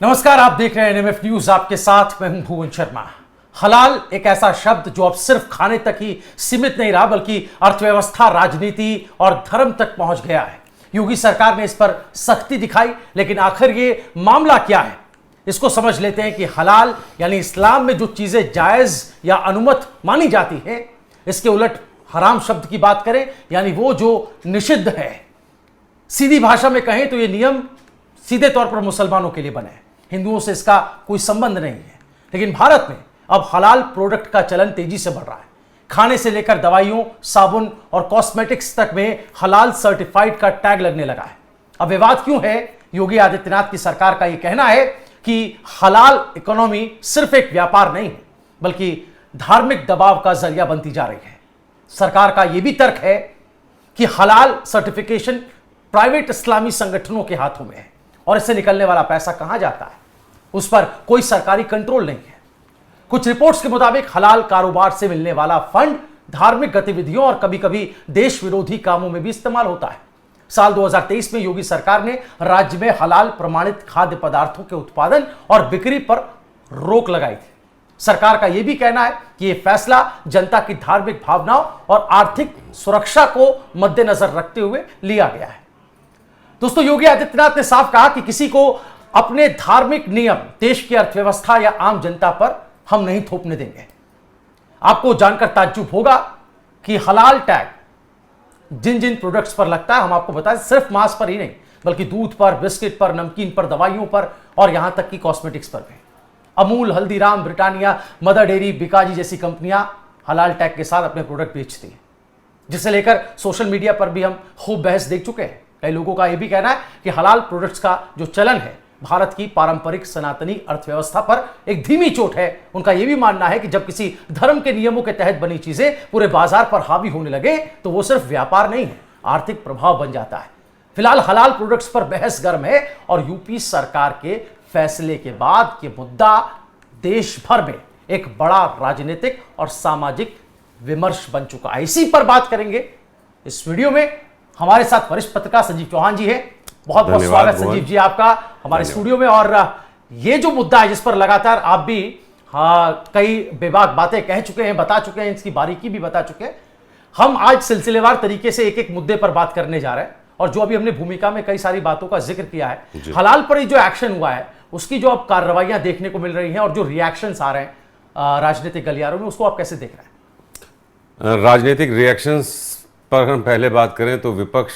नमस्कार, आप देख रहे हैं एनएमएफ न्यूज। आपके साथ मैं हूं भुवन शर्मा। हलाल एक ऐसा शब्द जो अब सिर्फ खाने तक ही सीमित नहीं रहा, बल्कि अर्थव्यवस्था, राजनीति और धर्म तक पहुंच गया है। योगी सरकार ने इस पर सख्ती दिखाई, लेकिन आखिर ये मामला क्या है, इसको समझ लेते हैं कि हलाल यानी इस्लाम में जो चीजें जायज या अनुमत मानी जाती है, इसके उलट हराम शब्द की बात करें यानी वो जो निषिद्ध है। सीधी भाषा में कहें तो ये नियम सीधे तौर पर मुसलमानों के लिए बने हैं, हिंदुओं से इसका कोई संबंध नहीं है। लेकिन भारत में अब हलाल प्रोडक्ट का चलन तेजी से बढ़ रहा है। खाने से लेकर दवाइयों, साबुन और कॉस्मेटिक्स तक में हलाल सर्टिफाइड का टैग लगने लगा है। अब विवाद क्यों है? योगी आदित्यनाथ की सरकार का यह कहना है कि हलाल इकोनॉमी सिर्फ एक व्यापार नहीं है, बल्कि धार्मिक दबाव का जरिया बनती जा रही है। सरकार का यह भी तर्क है कि हलाल सर्टिफिकेशन प्राइवेट इस्लामी संगठनों के हाथों में है और इससे निकलने वाला पैसा कहां जाता है, उस पर कोई सरकारी कंट्रोल नहीं है। कुछ रिपोर्ट्स के मुताबिक हलाल कारोबार से मिलने वाला फंड धार्मिक गतिविधियों और कभी कभी देश विरोधी कामों में भी इस्तेमाल होता है। साल 2023 में योगी सरकार ने राज्य में हलाल प्रमाणित खाद्य पदार्थों के उत्पादन और बिक्री पर रोक लगाई थी। सरकार का यह भी कहना है कि यह फैसला जनता की धार्मिक भावनाओं और आर्थिक सुरक्षा को मद्देनजर रखते हुए लिया गया है। दोस्तों, योगी आदित्यनाथ ने साफ कहा कि किसी को अपने धार्मिक नियम देश की अर्थव्यवस्था या आम जनता पर हम नहीं थोपने देंगे। आपको जानकर ताज्जुब होगा कि हलाल टैग जिन जिन प्रोडक्ट्स पर लगता है, हम आपको बताएं, सिर्फ मांस पर ही नहीं, बल्कि दूध पर, बिस्किट पर, नमकीन पर, दवाइयों पर और यहां तक कि कॉस्मेटिक्स पर भी। Amul, Haldiram, Britannia, Mother dairy, Bikaji जैसी कंपनियां हलाल टैग के साथ अपने प्रोडक्ट बेचती हैं, जिसे लेकर सोशल मीडिया पर भी हम खूब बहस देख चुके हैं। कई लोगों का यह भी कहना है कि हलाल प्रोडक्ट्स का जो चलन है भारत की पारंपरिक सनातनी अर्थव्यवस्था पर एक धीमी चोट है। उनका यह भी मानना है कि जब किसी धर्म के नियमों के तहत बनी चीजें पूरे बाजार पर हावी होने लगे तो वो सिर्फ व्यापार नहीं है, आर्थिक प्रभाव बन जाता है। फिलहाल हलाल प्रोडक्ट्स पर बहस गर्म है और यूपी सरकार के फैसले के बाद ये मुद्दा देश भर में एक बड़ा राजनीतिक और सामाजिक विमर्श बन चुका है। इसी पर बात करेंगे इस वीडियो में। हमारे साथ वरिष्ठ पत्रकार संजीव चौहान जी हैं। बहुत बहुत स्वागत संजीव जी आपका हमारे स्टूडियो में। और ये जो मुद्दा है जिस पर लगातार आप भी कई बेबाक बातें कह चुके हैं, बता चुके हैं, इसकी बारीकी भी बता चुके हैं, हम आज सिलसिलेवार तरीके से एक एक मुद्दे पर बात करने जा रहे हैं। और जो अभी हमने भूमिका में कई सारी बातों का जिक्र किया है, हलाल पर जो एक्शन हुआ है उसकी जो अब कार्रवाइयां देखने को मिल रही हैं और जो रिएक्शंस आ रहे हैं राजनीतिक गलियारों में, उसको आप कैसे देख रहे हैं? राजनीतिक रिएक्शंस पर हम पहले बात करें तो विपक्ष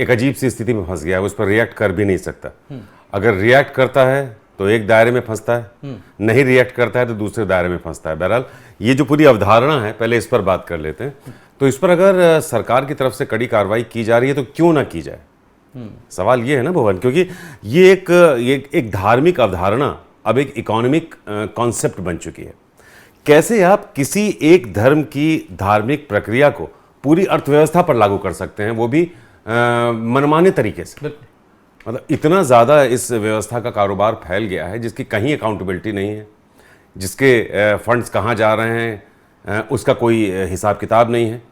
एक अजीब सी स्थिति में फंस गया है, उस पर रिएक्ट कर भी नहीं सकता। अगर रिएक्ट करता है तो एक दायरे में फंसता है, नहीं रिएक्ट करता है तो दूसरे दायरे में फंसता है। बहरहाल ये जो पूरी अवधारणा है, पहले इस पर बात कर लेते हैं। तो इस पर अगर सरकार की तरफ से कड़ी कार्रवाई की जा रही है तो क्यों ना की जाए, सवाल ये है ना भुवन, क्योंकि ये एक धार्मिक अवधारणा अब एक इकोनॉमिक कॉन्सेप्ट बन चुकी है। कैसे आप किसी एक धर्म की धार्मिक प्रक्रिया को पूरी अर्थव्यवस्था पर लागू कर सकते हैं, वो भी मनमाने तरीके से। मतलब इतना ज़्यादा इस व्यवस्था का कारोबार फैल गया है जिसकी कहीं अकाउंटेबिलिटी नहीं है, जिसके फंड्स कहाँ जा रहे हैं उसका कोई हिसाब किताब नहीं है।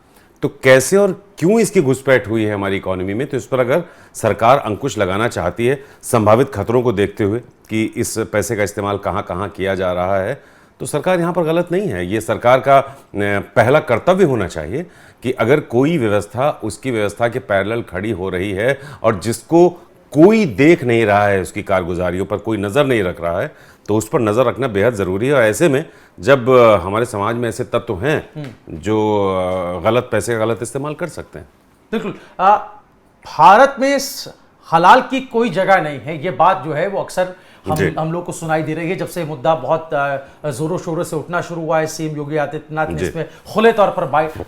तो कैसे और क्यों इसकी घुसपैठ हुई है हमारी इकोनॉमी में, तो इस पर अगर सरकार अंकुश लगाना चाहती है, संभावित खतरों को देखते हुए कि इस पैसे का इस्तेमाल कहाँ कहाँ किया जा रहा है, तो सरकार यहाँ पर गलत नहीं है। ये सरकार का पहला कर्तव्य होना चाहिए कि अगर कोई व्यवस्था उसकी व्यवस्था के पैरेलल खड़ी हो रही है और जिसको कोई देख नहीं रहा है, उसकी कारगुजारियों पर कोई नज़र नहीं रख रहा है, तो उस पर नज़र रखना बेहद ज़रूरी है। और ऐसे में जब हमारे समाज में ऐसे तत्व हैं जो गलत पैसे का गलत इस्तेमाल कर सकते हैं। बिल्कुल, भारत में हलाल की कोई जगह नहीं है, ये बात जो है वो अक्सर हम लोग को सुनाई दे रही है। जब से मुद्दा बहुत जोरों शोरों से उठना शुरू हुआ है, सीएम योगी आदित्यनाथ ने इसमें खुले तौर पर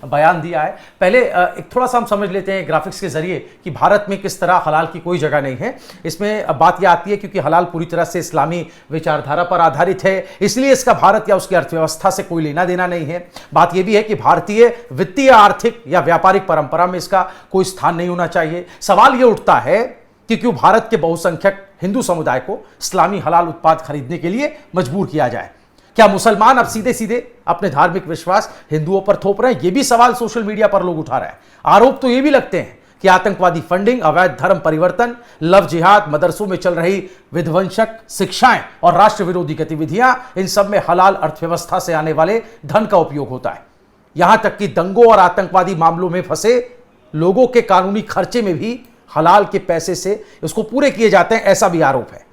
बयान दिया है। पहले एक थोड़ा सा हम समझ लेते हैं ग्राफिक्स के जरिए कि भारत में किस तरह हलाल की कोई जगह नहीं है। इसमें बात यह आती है क्योंकि हलाल पूरी तरह से इस्लामी विचारधारा पर आधारित है, इसलिए इसका भारत या उसकी अर्थव्यवस्था से कोई लेना देना नहीं है। बात यह भी है कि भारतीय वित्तीय, आर्थिक या व्यापारिक परंपरा में इसका कोई स्थान नहीं होना चाहिए। सवाल यह उठता है कि क्यों भारत के बहुसंख्यक हिंदू समुदाय को इस्लामी हलाल उत्पाद खरीदने के लिए मजबूर किया जाए। क्या मुसलमान अब सीधे सीधे अपने धार्मिक विश्वास हिंदुओं पर थोप रहे हैं? यह भी सवाल सोशल मीडिया पर लोग उठा रहे हैं। आरोप तो ये भी लगते हैं कि आतंकवादी फंडिंग, अवैध धर्म परिवर्तन, लव जिहाद, मदरसों में चल रही विध्वंसक शिक्षाएं और राष्ट्र विरोधी गतिविधियां, इन सब में हलाल अर्थव्यवस्था से आने वाले धन का उपयोग होता है। यहां तक कि दंगों और आतंकवादी मामलों में फंसे लोगों के कानूनी खर्चे में भी हलाल के पैसे से उसको पूरे किए जाते हैं, ऐसा भी आरोप है।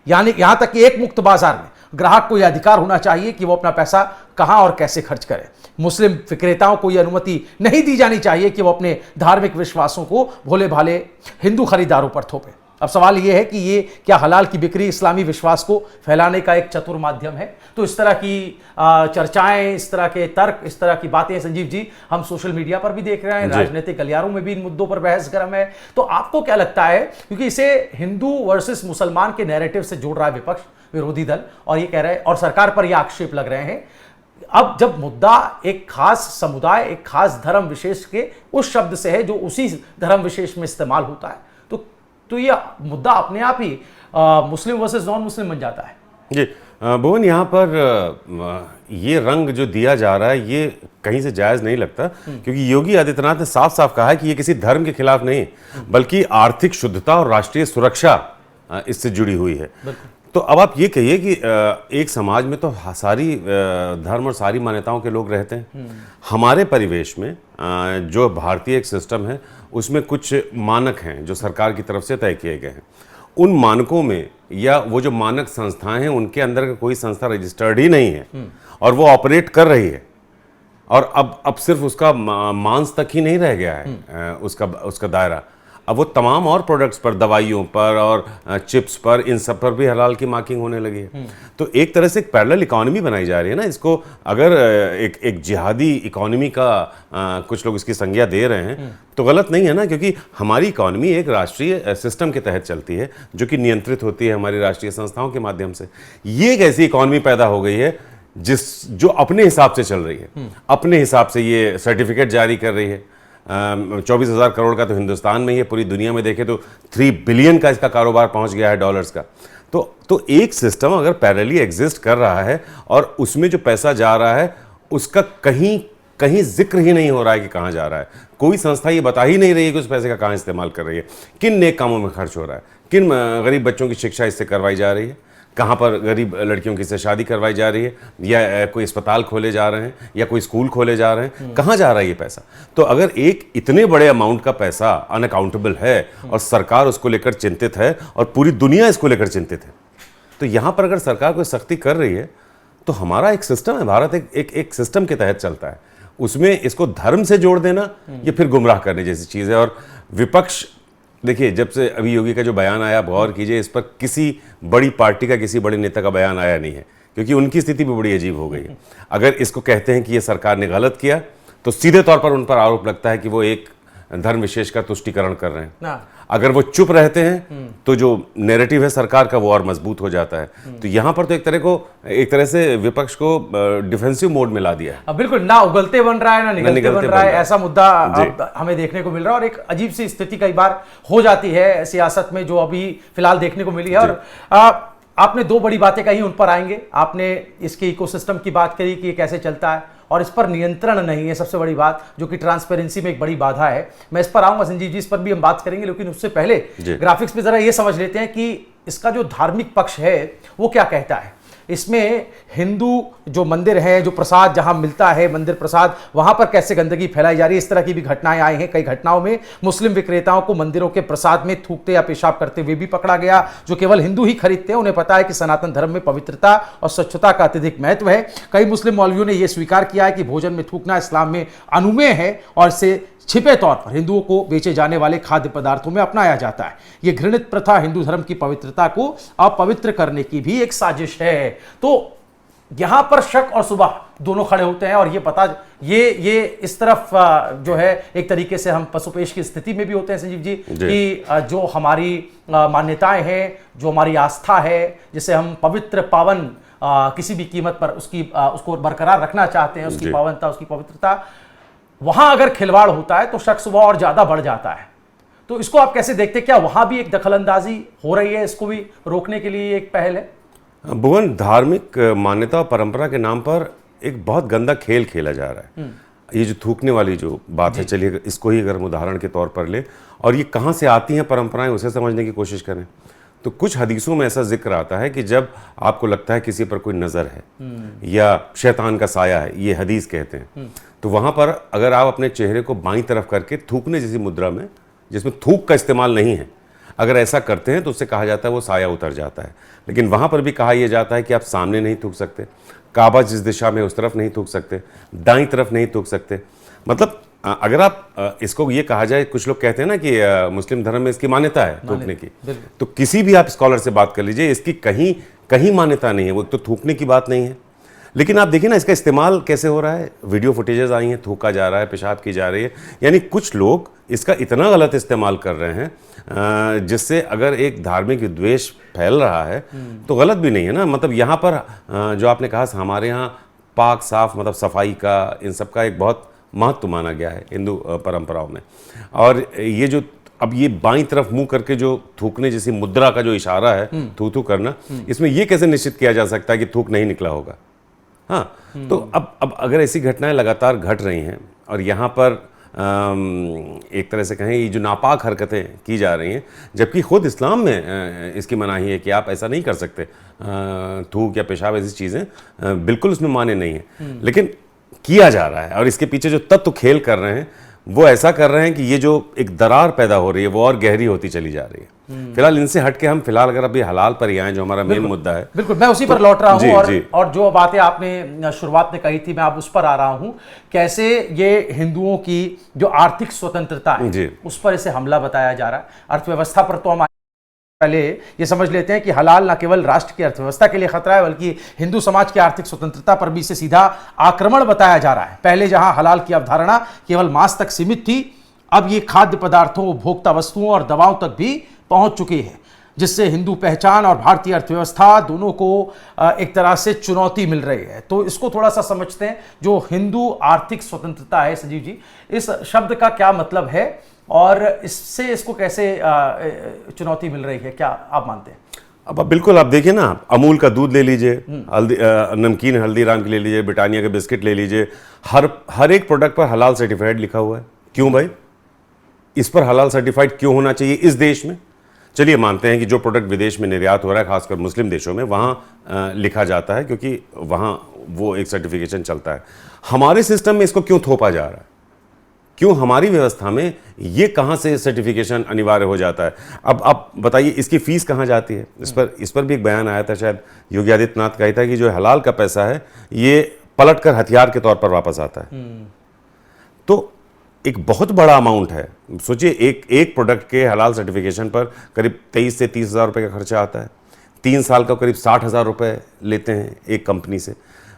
यानी यहां तक कि एक मुक्त बाजार में ग्राहक को यह अधिकार होना चाहिए कि वो अपना पैसा कहां और कैसे खर्च करे। मुस्लिम विक्रेताओं को यह अनुमति नहीं दी जानी चाहिए कि वो अपने धार्मिक विश्वासों को भोले भाले हिंदू खरीदारों पर थोपे। अब सवाल यह है कि ये क्या हलाल की बिक्री इस्लामी विश्वास को फैलाने का एक चतुर माध्यम है? तो इस तरह की चर्चाएं, इस तरह के तर्क, इस तरह की बातें संजीव जी हम सोशल मीडिया पर भी देख रहे हैं, राजनीतिक गलियारों में भी इन मुद्दों पर बहस गर्म है। तो आपको क्या लगता है, क्योंकि इसे हिंदू वर्सेस मुसलमान के नैरेटिव से जोड़ रहा है विपक्ष, विरोधी दल, और ये कह रहे हैं और सरकार पर यह आक्षेप लग रहे हैं, अब जब मुद्दा एक खास समुदाय, एक खास धर्म विशेष के उस शब्द से है जो उसी धर्म विशेष में इस्तेमाल होता है, तो ये मुद्दा अपने आप ही मुस्लिम वर्सेस नॉन मुस्लिम बन जाता है। जी भुवन, यहाँ पर ये रंग जो दिया जा रहा है ये कहीं से जायज़ नहीं लगता, क्योंकि योगी आदित्यनाथ ने साफ साफ कहा है कि ये किसी धर्म के खिलाफ नहीं, बल्कि आर्थिक शुद्धता और राष्ट्रीय सुरक्षा इससे जुड़ी हुई है। तो अब आप ये कहिए कि एक समाज में तो सारी धर्म और सारी मान्यताओं के लोग रहते हैं। हमारे परिवेश में जो भारतीय एक सिस्टम है उसमें कुछ मानक हैं जो सरकार की तरफ से तय किए गए हैं। उन मानकों में या वो जो मानक संस्थाएं हैं उनके अंदर का कोई संस्था रजिस्टर्ड ही नहीं है और वो ऑपरेट कर रही है, और अब सिर्फ उसका मांस तक ही नहीं रह गया है उसका दायरा, अब वो तमाम और प्रोडक्ट्स पर, दवाइयों पर और चिप्स पर, इन सब पर भी हलाल की मार्किंग होने लगी है। तो एक तरह से एक पैरेलल इकोनॉमी बनाई जा रही है ना। इसको अगर एक जिहादी इकोनॉमी का कुछ लोग इसकी संज्ञा दे रहे हैं तो गलत नहीं है ना, क्योंकि हमारी इकोनॉमी एक राष्ट्रीय सिस्टम के तहत चलती है जो कि नियंत्रित होती है हमारी राष्ट्रीय संस्थाओं के माध्यम से। ये एक ऐसी इकोनॉमी पैदा हो गई है जो अपने हिसाब से चल रही है, अपने हिसाब से ये सर्टिफिकेट जारी कर रही है। 24,000 करोड़ का तो हिंदुस्तान में ही है, पूरी दुनिया में देखें तो 3 बिलियन का इसका कारोबार पहुंच गया है डॉलर्स का। तो एक सिस्टम अगर पैरेलली एग्जिस्ट कर रहा है और उसमें जो पैसा जा रहा है उसका कहीं जिक्र ही नहीं हो रहा है कि कहाँ जा रहा है। कोई संस्था ये बता ही नहीं रही है कि उस पैसे का कहाँ इस्तेमाल कर रही है, किन नेक कामों में खर्च हो रहा है, किन गरीब बच्चों की शिक्षा इससे करवाई जा रही है, कहाँ पर गरीब लड़कियों की से शादी करवाई जा रही है, या कोई अस्पताल खोले जा रहे हैं या कोई स्कूल खोले जा रहे हैं, कहाँ जा रहा है ये पैसा। तो अगर एक इतने बड़े अमाउंट का पैसा अनअकाउंटेबल है और सरकार उसको लेकर चिंतित है और पूरी दुनिया इसको लेकर चिंतित है, तो यहाँ पर अगर सरकार कोई सख्ती कर रही है तो हमारा एक सिस्टम है, भारत एक सिस्टम के तहत चलता है, उसमें इसको धर्म से जोड़ देना ये फिर गुमराह करने जैसी चीज़ है। और विपक्ष, देखिए जब से अभी योगी का जो बयान आया, गौर कीजिए, इस पर किसी बड़ी पार्टी का, किसी बड़े नेता का बयान आया नहीं है, क्योंकि उनकी स्थिति भी बड़ी अजीब हो गई है। अगर इसको कहते हैं कि ये सरकार ने गलत किया तो सीधे तौर पर उन पर आरोप लगता है कि वो एक धर्म विशेष का तुष्टीकरण कर रहे हैं। अगर वो चुप रहते हैं तो जो नैरेटिव है सरकार का वो और मजबूत हो जाता है। तो यहाँ पर तो एक तरह से विपक्ष को डिफेंसिव मोड में ला दिया है। बिल्कुल, ना उगलते बन रहा है ना निगलते बन रहा है, ऐसा मुद्दा हमें देखने को मिल रहा है। और एक अजीब सी स्थिति कई बार हो जाती है सियासत में जो अभी फिलहाल देखने को मिली है। और आपने दो बड़ी बातें कही, उन पर आएंगे। आपने इसके इकोसिस्टम की बात करी कि ये कैसे चलता है और इस पर नियंत्रण नहीं है, सबसे बड़ी बात जो कि ट्रांसपेरेंसी में एक बड़ी बाधा है। मैं इस पर आऊंगा संजीव जी, इस पर भी हम बात करेंगे, लेकिन उससे पहले ग्राफिक्स पे जरा ये समझ लेते हैं कि इसका जो धार्मिक पक्ष है वो क्या कहता है। इसमें हिंदू जो मंदिर है, जो प्रसाद जहां मिलता है, मंदिर प्रसाद, वहां पर कैसे गंदगी फैलाई जा रही है, इस तरह की भी घटनाएं आई हैं। कई घटनाओं में मुस्लिम विक्रेताओं को मंदिरों के प्रसाद में थूकते या पेशाब करते हुए भी पकड़ा गया, जो केवल हिंदू ही खरीदते हैं। उन्हें पता है कि सनातन धर्म में पवित्रता और स्वच्छता का अत्यधिक महत्व है। कई मुस्लिम मौलवियों ने यह स्वीकार किया है कि भोजन में थूकना इस्लाम में अनुमेय है और इसे छिपे तौर पर हिंदुओं को बेचे जाने वाले खाद्य पदार्थों में अपनाया जाता है। यह घृणित प्रथा हिंदू धर्म की पवित्रता को अपवित्र करने की भी एक साजिश है। तो यहां पर शक और सुबह दोनों खड़े होते हैं और ये इस तरफ जो है एक तरीके से हम पशुपेश की स्थिति में भी होते हैं संजीव जी कि जो हमारी मान्यताएं हैं, जो हमारी आस्था है, जिसे हम पवित्र पावन किसी भी कीमत पर उसको बरकरार रखना चाहते हैं, उसकी पावनता, उसकी पवित्रता, वहां अगर खिलवाड़ होता है तो शक सुबह और ज्यादा बढ़ जाता है। तो इसको आप कैसे देखते हैं? क्या वहां भी एक दखलंदाजी हो रही है? इसको भी रोकने के लिए एक पहल है? भुवन, धार्मिक मान्यता और परंपरा के नाम पर एक बहुत गंदा खेल खेला जा रहा है। ये जो थूकने वाली जो बात है, चलिए इसको ही अगर हम उदाहरण के तौर पर ले और ये कहाँ से आती हैं परंपराएं, उसे समझने की कोशिश करें तो कुछ हदीसों में ऐसा जिक्र आता है कि जब आपको लगता है किसी पर कोई नज़र है या शैतान का साया है, ये हदीस कहते हैं, तो वहाँ पर अगर आप अपने चेहरे को बाईं तरफ करके थूकने जैसी मुद्रा में, जिसमें थूक का इस्तेमाल नहीं है, अगर ऐसा करते हैं तो उससे कहा जाता है वो साया उतर जाता है। लेकिन वहाँ पर भी कहा यह जाता है कि आप सामने नहीं थूक सकते, काबा जिस दिशा में उस तरफ नहीं थूक सकते, दाईं तरफ नहीं थूक सकते। मतलब अगर आप इसको ये कहा जाए, कुछ लोग कहते हैं ना कि मुस्लिम धर्म में इसकी मान्यता है थूकने की, तो किसी भी आप स्कॉलर से बात कर लीजिए, इसकी कहीं कहीं मान्यता नहीं है। वो तो थूकने की बात नहीं है, लेकिन आप देखिए ना इसका इस्तेमाल कैसे हो रहा है। वीडियो फुटेजेस आई हैं, थूका जा रहा है, पेशाब की जा रही है, यानी कुछ लोग इसका इतना गलत इस्तेमाल कर रहे हैं जिससे अगर एक धार्मिक द्वेष फैल रहा है तो गलत भी नहीं है ना। मतलब यहाँ पर जो आपने कहा, हमारे यहाँ पाक साफ, मतलब सफाई का, इन सब का एक बहुत महत्व माना गया है हिंदू परंपराओं में। और ये जो अब ये बाईं तरफ मुंह करके जो थूकने जैसी मुद्रा का जो इशारा है, थू थू करना, इसमें ये कैसे निश्चित किया जा सकता है कि थूक नहीं निकला होगा? हाँ, तो अब अगर ऐसी घटनाएं लगातार घट रही हैं और यहाँ पर एक तरह से कहें ये जो नापाक हरकतें की जा रही हैं, जबकि खुद इस्लाम में इसकी मनाही है कि आप ऐसा नहीं कर सकते, थूक या पेशाब ऐसी चीज़ें बिल्कुल उसमें माने नहीं है, लेकिन किया जा रहा है। और इसके पीछे जो तत्व खेल कर रहे हैं वो ऐसा कर रहे हैं कि ये जो एक दरार पैदा हो रही है वो और गहरी होती चली जा रही है। फिलहाल इनसे हटके हम फिलहाल अगर अभी हलाल पर ही आए, जो हमारा मेन मुद्दा है, बिल्कुल मैं उसी पर लौट रहा हूँ। और जो बातें आपने शुरुआत में कही थी, मैं अब उस पर आ रहा हूँ। कैसे ये हिंदुओं की जो आर्थिक स्वतंत्रता है उस पर इसे हमला बताया जा रहा है। अर्थव्यवस्था पर तो हम पहले ये समझ लेते हैं कि हलाल न केवल राष्ट्र की अर्थव्यवस्था के लिए खतरा है, बल्कि हिंदू समाज की आर्थिक स्वतंत्रता पर भी इसे सीधा आक्रमण बताया जा रहा है। पहले जहां हलाल की अवधारणा केवल मांस तक सीमित थी, अब ये खाद्य पदार्थों, उपभोक्ता वस्तुओं और दवाओं तक भी पहुंच चुकी है, जिससे हिंदू पहचान और भारतीय अर्थव्यवस्था दोनों को एक तरह से चुनौती मिल रही है। तो इसको थोड़ा सा समझते हैं। जो हिंदू आर्थिक स्वतंत्रता है, संजीव जी, इस शब्द का क्या मतलब है और इससे इसको कैसे चुनौती मिल रही है, क्या आप मानते हैं? अब बिल्कुल, आप देखिए ना, अमूल का दूध ले लीजिए, नमकीन हल्दीराम के ले लीजिए, ब्रिटानिया के बिस्किट ले लीजिए, हर एक प्रोडक्ट पर हलाल सर्टिफाइड लिखा हुआ है। क्यों भाई? इस पर हलाल सर्टिफाइड क्यों होना चाहिए इस देश में? चलिए मानते हैं कि जो प्रोडक्ट विदेश में निर्यात हो रहा है, खासकर मुस्लिम देशों में, वहाँ लिखा जाता है क्योंकि वहाँ वो एक सर्टिफिकेशन चलता है। हमारे सिस्टम में इसको क्यों थोपा जा रहा है? क्यों हमारी व्यवस्था में ये कहाँ से सर्टिफिकेशन अनिवार्य हो जाता है? अब आप बताइए, इसकी फीस कहाँ जाती है? इस पर भी एक बयान आया था, शायद योगी आदित्यनाथ का ही था, कि जो हलाल का पैसा है ये पलटकर हथियार के तौर पर वापस आता है। तो एक बहुत बड़ा अमाउंट है। सोचिए, एक प्रोडक्ट के हलाल सर्टिफिकेशन पर करीब 23 से 30 हज़ार रुपये का खर्चा आता है। 3 साल का करीब 60 हज़ार रुपये लेते हैं एक कंपनी से,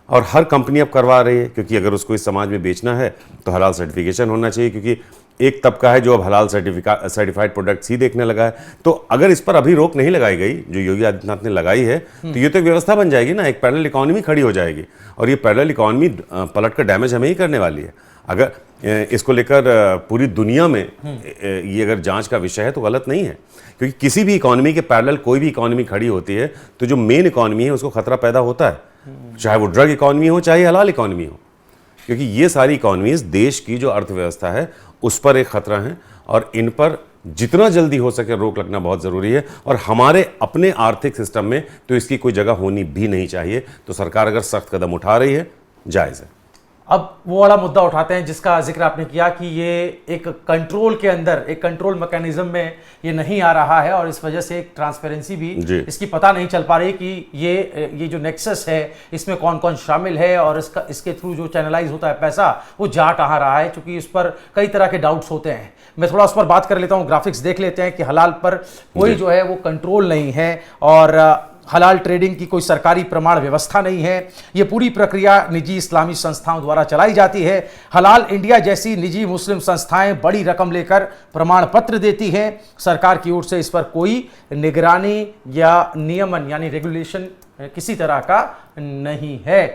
और हर कंपनी अब करवा रही है, क्योंकि अगर उसको इस समाज में बेचना है तो हलाल सर्टिफिकेशन होना चाहिए, क्योंकि एक तबका है जो अब हलाल सर्टिफाइड प्रोडक्ट्स ही देखने लगा है। तो अगर इस पर अभी रोक नहीं लगाई गई, जो योगी आदित्यनाथ ने लगाई है, तो ये तो एक व्यवस्था बन जाएगी ना, एक पैरेलल इकोनॉमी खड़ी हो जाएगी, और ये पैरेलल इकोनॉमी पलट कर डैमेज हमें ही करने वाली है। अगर इसको लेकर पूरी दुनिया में ये अगर जांच का विषय है तो गलत नहीं है, क्योंकि किसी भी इकोनॉमी के पैरेलल कोई भी इकोनॉमी खड़ी होती है तो जो मेन इकोनॉमी है उसको खतरा पैदा होता है, चाहे वो ड्रग इकोनॉमी हो, चाहे हलाल इकोनॉमी हो, क्योंकि ये सारी इकोनॉमीज देश की जो अर्थव्यवस्था है उस पर एक खतरा है, और इन पर जितना जल्दी हो सके रोक लगना बहुत ज़रूरी है। और हमारे अपने आर्थिक सिस्टम में तो इसकी कोई जगह होनी भी नहीं चाहिए। तो सरकार अगर सख्त कदम उठा रही है, जायज़ है। अब वो वाला मुद्दा उठाते हैं जिसका जिक्र आपने किया कि ये एक कंट्रोल के अंदर, एक कंट्रोल मैकेनिज्म में ये नहीं आ रहा है, और इस वजह से एक ट्रांसपेरेंसी भी इसकी पता नहीं चल पा रही कि ये जो नेक्सस है इसमें कौन कौन शामिल है, और इसके थ्रू जो चैनलाइज होता है पैसा वो जा कहाँ रहा है, क्योंकि उस पर कई तरह के डाउट्स होते हैं। मैं थोड़ा उस पर बात कर लेता हूँ। ग्राफिक्स देख लेते हैं कि हलाल पर कोई जो है वो कंट्रोल नहीं है, और हलाल ट्रेडिंग की कोई सरकारी प्रमाण व्यवस्था नहीं है। ये पूरी प्रक्रिया निजी इस्लामी संस्थाओं द्वारा चलाई जाती है। हलाल इंडिया जैसी निजी मुस्लिम संस्थाएं बड़ी रकम लेकर प्रमाण पत्र देती हैं। सरकार की ओर से इस पर कोई निगरानी या नियमन यानी रेगुलेशन किसी तरह का नहीं है।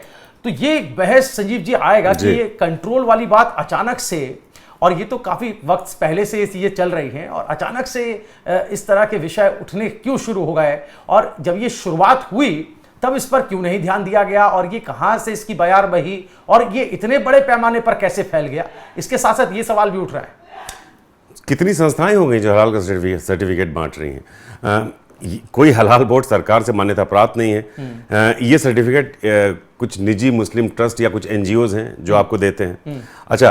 तो ये बहस संजीव जी आएगा कि ये कंट्रोल वाली बात अचानक से, और ये तो काफ़ी वक्त पहले से ये चीज़ें चल रही हैं, और अचानक से इस तरह के विषय उठने क्यों शुरू हो गए, और जब ये शुरुआत हुई तब इस पर क्यों नहीं ध्यान दिया गया और ये कहां से इसकी बयार बही और ये इतने बड़े पैमाने पर कैसे फैल गया? इसके साथ साथ ये सवाल भी उठ रहा है, कितनी संस्थाएं हो गई जो हलाल का सर्टिफिकेट बांट रही हैं? कोई हलाल बोर्ड सरकार से मान्यता प्राप्त नहीं है। ये सर्टिफिकेट कुछ निजी मुस्लिम ट्रस्ट या कुछ एनजीओज हैं जो आपको देते हैं। अच्छा,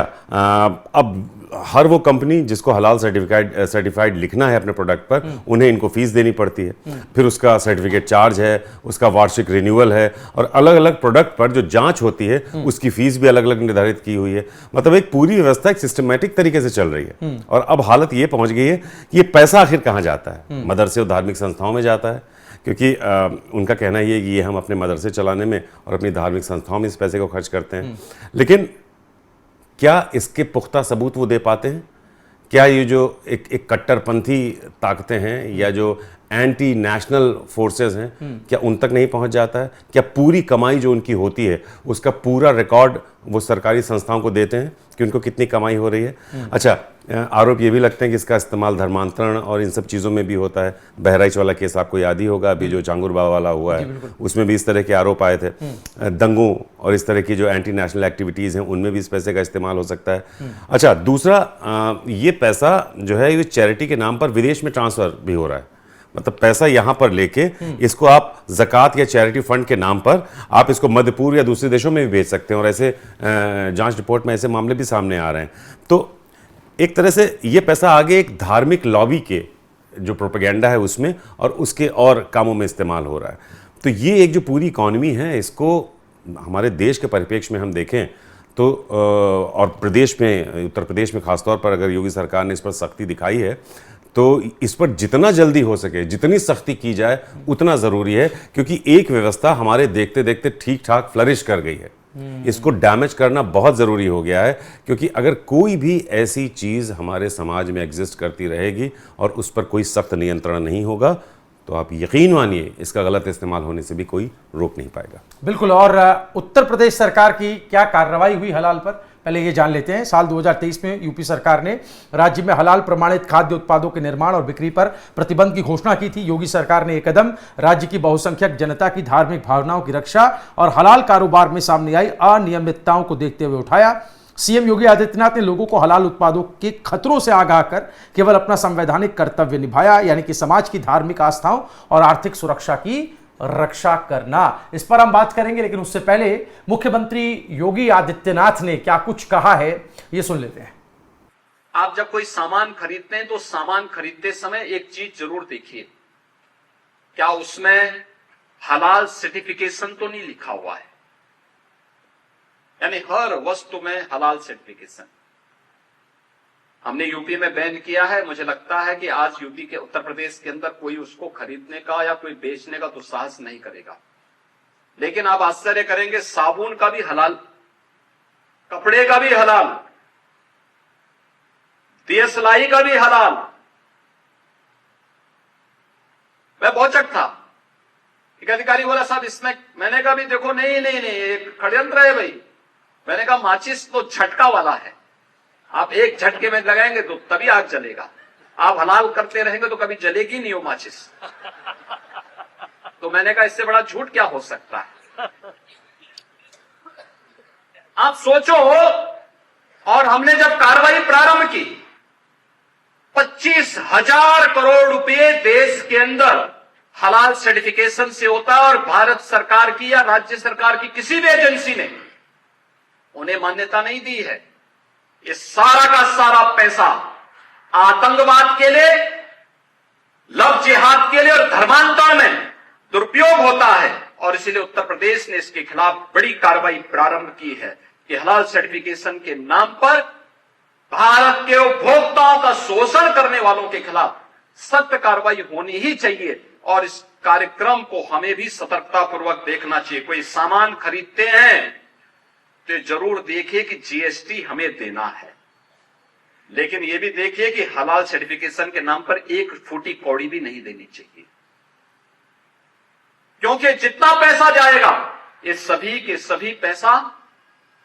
अब हर वो कंपनी जिसको हलाल सर्टिफाइड लिखना है अपने प्रोडक्ट पर, उन्हें इनको फीस देनी पड़ती है, फिर उसका सर्टिफिकेट चार्ज है, उसका वार्षिक रिन्यूअल है, और अलग अलग प्रोडक्ट पर जो जांच होती है उसकी फीस भी अलग अलग निर्धारित की हुई है। मतलब एक पूरी व्यवस्था एक सिस्टमेटिक तरीके से चल रही है। और अब हालत ये पहुंच गई है कि ये पैसा आखिर कहाँ जाता है? मदरसे और धार्मिक संस्थाओं में जाता है, क्योंकि उनका कहना ये है कि ये हम अपने मदरसे चलाने में और अपनी धार्मिक संस्थाओं में इस पैसे को खर्च करते हैं। लेकिन क्या इसके पुख्ता सबूत वो दे पाते हैं? क्या ये जो एक कट्टरपंथी ताकतें हैं या जो एंटी नेशनल फोर्सेस हैं, क्या उन तक नहीं पहुंच जाता है? क्या पूरी कमाई जो उनकी होती है उसका पूरा रिकॉर्ड वो सरकारी संस्थाओं को देते हैं कि उनको कितनी कमाई हो रही है? अच्छा, आरोप ये भी लगते हैं कि इसका इस्तेमाल धर्मांतरण और इन सब चीज़ों में भी होता है। बहराइच वाला केस आपको याद ही होगा, अभी जो चांगुर बाबा वाला हुआ है उसमें भी इस तरह के आरोप आए थे। दंगों और इस तरह की जो एंटी नेशनल एक्टिविटीज़ हैं उनमें भी इस पैसे का इस्तेमाल हो सकता है। अच्छा, दूसरा, ये पैसा जो है ये चैरिटी के नाम पर विदेश में ट्रांसफ़र भी हो रहा है। मतलब पैसा यहां पर लेके इसको आप ज़कात या चैरिटी फंड के नाम पर आप इसको मध्य पूर्व या दूसरे देशों में भी भेज सकते हैं, और ऐसे जांच रिपोर्ट में ऐसे मामले भी सामने आ रहे हैं। तो एक तरह से ये पैसा आगे एक धार्मिक लॉबी के जो प्रोपेगेंडा है उसमें और उसके और कामों में इस्तेमाल हो रहा है। तो ये एक जो पूरी इकॉनमी है, इसको हमारे देश के परिप्रेक्ष्य में हम देखें तो और प्रदेश में, उत्तर प्रदेश में खासतौर पर अगर योगी सरकार ने इस पर सख्ती दिखाई है तो इस पर जितना जल्दी हो सके जितनी सख्ती की जाए उतना ज़रूरी है, क्योंकि एक व्यवस्था हमारे देखते देखते ठीक ठाक फ्लरिश कर गई है। इसको डैमेज करना बहुत ज़रूरी हो गया है, क्योंकि अगर कोई भी ऐसी चीज़ हमारे समाज में एग्जिस्ट करती रहेगी और उस पर कोई सख्त नियंत्रण नहीं होगा तो आप यकीन मानिए इसका गलत इस्तेमाल होने से भी कोई रोक नहीं पाएगा। बिल्कुल। और उत्तर प्रदेश सरकार की क्या कार्रवाई हुई हलाल पर, पहले ये जान लेते हैं। साल 2023 में यूपी सरकार ने राज्य में हलाल प्रमाणित खाद्य उत्पादों के निर्माण और बिक्री पर प्रतिबंध की घोषणा की थी। योगी सरकार ने यह कदम राज्य की बहुसंख्यक जनता की धार्मिक भावनाओं की रक्षा और हलाल कारोबार में सामने आई अनियमितताओं को देखते हुए उठाया। सीएम योगी आदित्यनाथ ने लोगों को हलाल उत्पादों के खतरों से आगाह कर केवल अपना संवैधानिक कर्तव्य निभाया, यानी कि समाज की धार्मिक आस्थाओं और आर्थिक सुरक्षा की रक्षा करना। इस पर हम बात करेंगे, लेकिन उससे पहले मुख्यमंत्री योगी आदित्यनाथ ने क्या कुछ कहा है ये सुन लेते हैं। आप जब कोई सामान खरीदते हैं तो सामान खरीदते समय एक चीज जरूर देखिए, क्या उसमें हलाल सर्टिफिकेशन तो नहीं लिखा हुआ है। यानी हर वस्तु में हलाल सर्टिफिकेशन हमने यूपी में बैन किया है। मुझे लगता है कि आज यूपी के, उत्तर प्रदेश के अंदर कोई उसको खरीदने का या कोई बेचने का दुस्साहस नहीं करेगा। लेकिन आप आश्चर्य करेंगे, साबुन का भी हलाल, कपड़े का भी हलाल, दियसलाई का भी हलाल। मैं बहुत चक था, एक अधिकारी बोला साहब इसमें, मैंने कहा भी देखो नहीं नहीं नहीं एक षड्यंत्र है भाई। मैंने कहा माचिस तो झटका वाला है, आप एक झटके में लगाएंगे तो तभी आग जलेगा, आप हलाल करते रहेंगे तो कभी जलेगी नहीं वो माचिस। तो मैंने कहा इससे बड़ा झूठ क्या हो सकता है। आप सोचो, और हमने जब कार्रवाई प्रारंभ की 25,000 करोड़ रुपए देश के अंदर हलाल सर्टिफिकेशन से होता है, और भारत सरकार की या राज्य सरकार की किसी भी एजेंसी ने उन्हें मान्यता नहीं दी है। ये सारा का सारा पैसा आतंकवाद के लिए, लव जिहाद के लिए और धर्मांतरण में दुरुपयोग होता है, और इसीलिए उत्तर प्रदेश ने इसके खिलाफ बड़ी कार्रवाई प्रारंभ की है कि हलाल सर्टिफिकेशन के नाम पर भारत के उपभोक्ताओं का शोषण करने वालों के खिलाफ सख्त कार्रवाई होनी ही चाहिए। और इस कार्यक्रम को हमें भी सतर्कतापूर्वक देखना चाहिए। कोई सामान खरीदते हैं तो जरूर देखिए कि जीएसटी हमें देना है, लेकिन यह भी देखिए कि हलाल सर्टिफिकेशन के नाम पर एक फूटी कौड़ी भी नहीं देनी चाहिए, क्योंकि जितना पैसा जाएगा ये सभी के सभी पैसा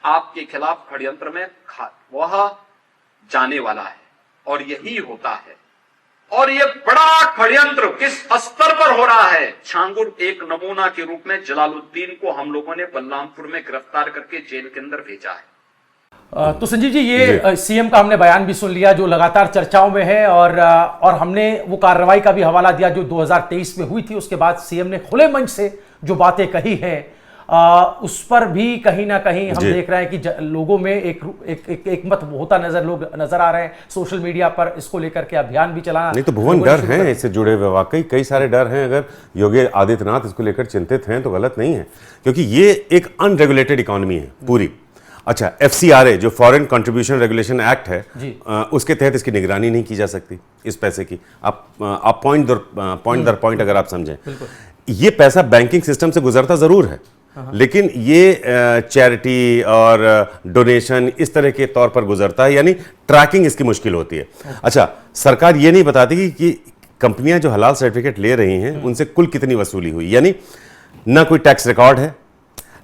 आपके खिलाफ षड्यंत्र में वह जाने वाला है, और यही होता है। और ये बड़ा षड्यंत्र किस स्तर पर हो रहा है, छांगुर एक नमूना के रूप में जलालुद्दीन को हम लोगों ने बलरामपुर में गिरफ्तार करके जेल के अंदर भेजा है। तो संजीव जी, ये सीएम का हमने बयान भी सुन लिया जो लगातार चर्चाओं में है, और हमने वो कार्रवाई का भी हवाला दिया जो 2023 में हुई थी। उसके बाद सीएम ने खुले मंच से जो बातें कही हैं उस पर भी कहीं ना कहीं हम देख रहे हैं कि लोगों में एक मत होता लोग नजर आ रहे हैं। सोशल मीडिया पर इसको लेकर के अभियान भी चलाना। नहीं तो भुवन, डर हैं इससे जुड़े हुए, वाकई कई सारे डर हैं। अगर योगी आदित्यनाथ इसको लेकर चिंतित हैं तो गलत नहीं है, क्योंकि ये एक अनरेगुलेटेड इकोनॉमी है पूरी। अच्छा, FCRA जो फॉरेन कंट्रीब्यूशन रेगुलेशन एक्ट है, उसके तहत इसकी निगरानी नहीं की जा सकती इस पैसे की। आप पॉइंट दर पॉइंट अगर आप समझें, ये पैसा बैंकिंग सिस्टम से गुजरता जरूर है, लेकिन ये चैरिटी और डोनेशन इस तरह के तौर पर गुजरता है, यानी ट्रैकिंग इसकी मुश्किल होती है। अच्छा, सरकार ये नहीं बताती कि कंपनियां जो हलाल सर्टिफिकेट ले रही हैं उनसे कुल कितनी वसूली हुई, यानी ना कोई टैक्स रिकॉर्ड है,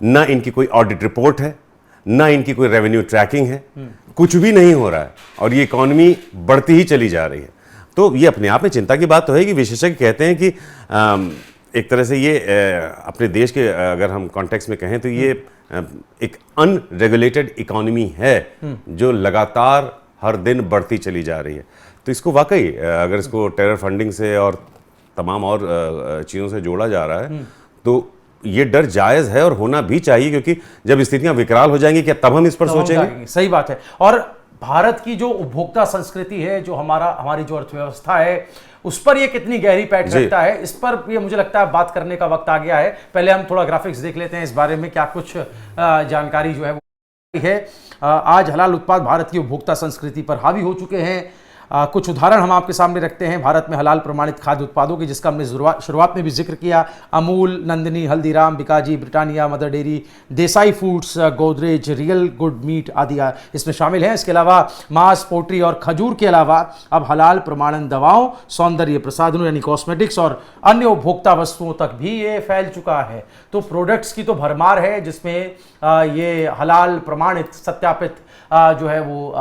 ना इनकी कोई ऑडिट रिपोर्ट है, ना इनकी कोई रेवेन्यू ट्रैकिंग है, कुछ भी नहीं हो रहा है और ये इकॉनमी बढ़ती ही चली जा रही है। तो ये अपने आप में चिंता की बात तो है कि विशेषज्ञ कहते हैं कि एक तरह से ये अपने देश के अगर हम कॉन्टेक्स्ट में कहें तो ये एक अनरेगुलेटेड इकॉनमी है जो लगातार हर दिन बढ़ती चली जा रही है। तो इसको वाकई अगर इसको टेरर फंडिंग से और तमाम और चीज़ों से जोड़ा जा रहा है तो ये डर जायज़ है और होना भी चाहिए, क्योंकि जब स्थितियां विकराल हो जाएंगी क्या तब हम इस पर सोचेंगे। सही बात है। और भारत की जो उपभोक्ता संस्कृति है, जो हमारी जो अर्थव्यवस्था है, उस पर ये कितनी गहरी पैठ रखता है, इस पर ये मुझे लगता है बात करने का वक्त आ गया है। पहले हम थोड़ा ग्राफिक्स देख लेते हैं इस बारे में क्या कुछ जानकारी जो है वो है। आज हलाल उत्पाद भारत की उपभोक्ता संस्कृति पर हावी हो चुके हैं। कुछ उदाहरण हम आपके सामने रखते हैं भारत में हलाल प्रमाणित खाद्य उत्पादों की, जिसका हमने शुरुआत में भी जिक्र किया। Amul, Nandini, Haldiram, Bikaji, Britannia, Mother Dairy, Desai Foods, Godrej, Real Good Meat आदि इसमें शामिल हैं। इसके अलावा मांस, पोल्ट्री और खजूर के अलावा अब हलाल प्रमाणन दवाओं, सौंदर्य प्रसाधनों यानी कॉस्मेटिक्स और अन्य उपभोक्ता वस्तुओं तक भी ये फैल चुका है। तो प्रोडक्ट्स की तो भरमार है जिसमें ये हलाल प्रमाणित सत्यापित जो है वो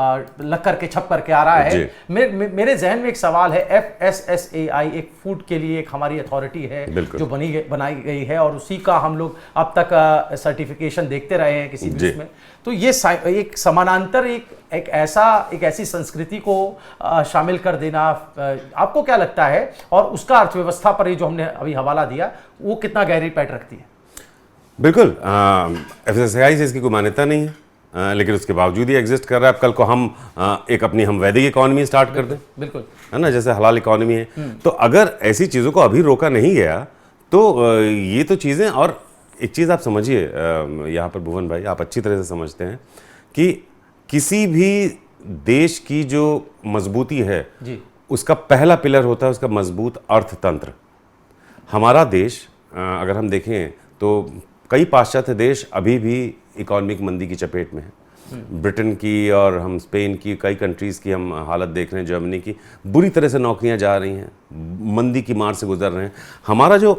लग करके छप करके आ रहा है। मेरे जहन में एक सवाल है, FSSAI एक फूड के लिए एक हमारी अथॉरिटी है जो बनाई गई है और उसी का हम लोग अब तक सर्टिफिकेशन देखते रहे हैं किसी भी उसमें। तो ये एक समानांतर एक ऐसी संस्कृति को शामिल कर देना, आपको क्या लगता है? और उसका अर्थव्यवस्था पर ये जो हमने अभी हवाला दिया वो कितना गहरी पैठ रखती है? बिल्कुल, FSSAI से इसकी कोई मान्यता नहीं है, लेकिन उसके बावजूद ही एग्जिस्ट कर रहा है। अब कल को हम एक अपनी हम वैदिक इकोनॉमी स्टार्ट कर दें, बिल्कुल, है ना, जैसे हलाल इकोनॉमी है। तो अगर ऐसी चीज़ों को अभी रोका नहीं गया तो ये तो चीज़ें, और एक चीज़ आप समझिए यहाँ पर भुवन भाई, आप अच्छी तरह से समझते हैं कि किसी भी देश की जो मजबूती है उसका पहला पिलर होता है उसका मजबूत अर्थतंत्र। हमारा देश अगर हम देखें तो कई पाश्चात्य देश अभी भी इकोनॉमिक मंदी की चपेट में है। ब्रिटेन की और हम स्पेन की कई कंट्रीज़ की हम हालत देख रहे हैं, जर्मनी की बुरी तरह से नौकरियां जा रही हैं, मंदी की मार से गुजर रहे हैं। हमारा जो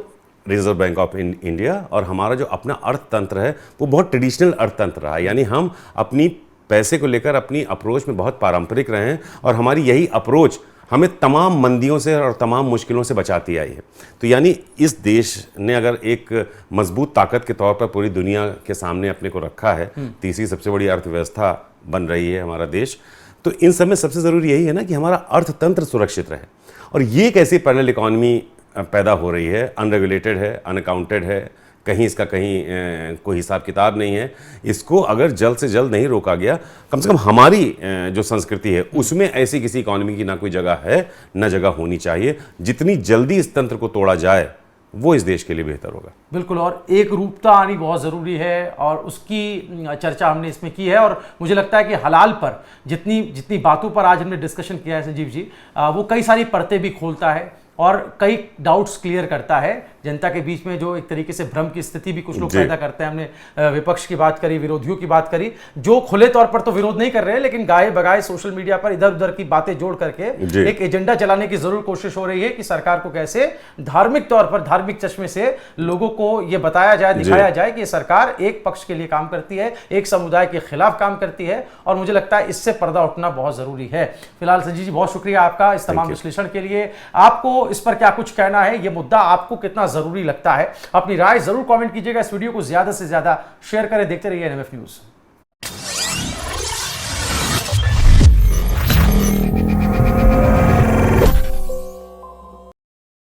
रिजर्व बैंक ऑफ इंडिया और हमारा जो अपना अर्थतंत्र है वो बहुत ट्रेडिशनल अर्थतंत्र रहा है, यानी हम अपनी पैसे को लेकर अपनी अप्रोच में बहुत पारंपरिक रहे हैं और हमारी यही अप्रोच हमें तमाम मंदियों से और तमाम मुश्किलों से बचाती आई है। तो यानी इस देश ने अगर एक मजबूत ताकत के तौर पर पूरी दुनिया के सामने अपने को रखा है, तीसरी सबसे बड़ी अर्थव्यवस्था बन रही है हमारा देश, तो इन सब में सबसे ज़रूरी यही है ना कि हमारा अर्थतंत्र सुरक्षित रहे। और ये एक ऐसी पैरेलल इकॉनमी पैदा हो रही है, अनरेगुलेटेड है, अनअकाउंटेड है, कहीं इसका कहीं कोई हिसाब किताब नहीं है। इसको अगर जल्द से जल्द नहीं रोका गया, कम से कम हमारी जो संस्कृति है उसमें ऐसी किसी इकॉनमी की ना कोई जगह है ना जगह होनी चाहिए। जितनी जल्दी इस तंत्र को तोड़ा जाए वो इस देश के लिए बेहतर होगा। बिल्कुल, और एक रूपता आनी बहुत ज़रूरी है और उसकी चर्चा हमने इसमें की है। और मुझे लगता है कि हलाल पर जितनी बातों पर आज हमने डिस्कशन किया है संजीव जी, वो कई सारी परतें भी खोलता है और कई डाउट्स क्लियर करता है। जनता के बीच में जो एक तरीके से भ्रम की स्थिति भी कुछ लोग जी। पैदा करते हैं। हमने विपक्ष की बात करी, विरोधियों की बात करी, जो खुले तौर पर तो विरोध नहीं कर रहे हैं, लेकिन गाये बगाए सोशल मीडिया पर इधर उधर की बातें जोड़ करके जी। एक एजेंडा चलाने की जरूर कोशिश हो रही है कि सरकार को कैसे धार्मिक तौर पर, धार्मिक चश्मे से लोगों को यह बताया जाए, दिखाया जाए कि सरकार एक पक्ष के लिए काम करती है, एक समुदाय के खिलाफ काम करती है। और मुझे लगता है इससे पर्दा उठना बहुत जरूरी है। फिलहाल संजीव जी, बहुत शुक्रिया आपका इस तमाम विश्लेषण के लिए। आपको इस पर क्या कुछ कहना है, यह मुद्दा आपको कितना जरूरी लगता है? अपनी राय जरूर कमेंट कीजिएगा। इस वीडियो को ज्यादा से ज्यादा शेयर करें। देखते रहिए एनएमएफ न्यूज।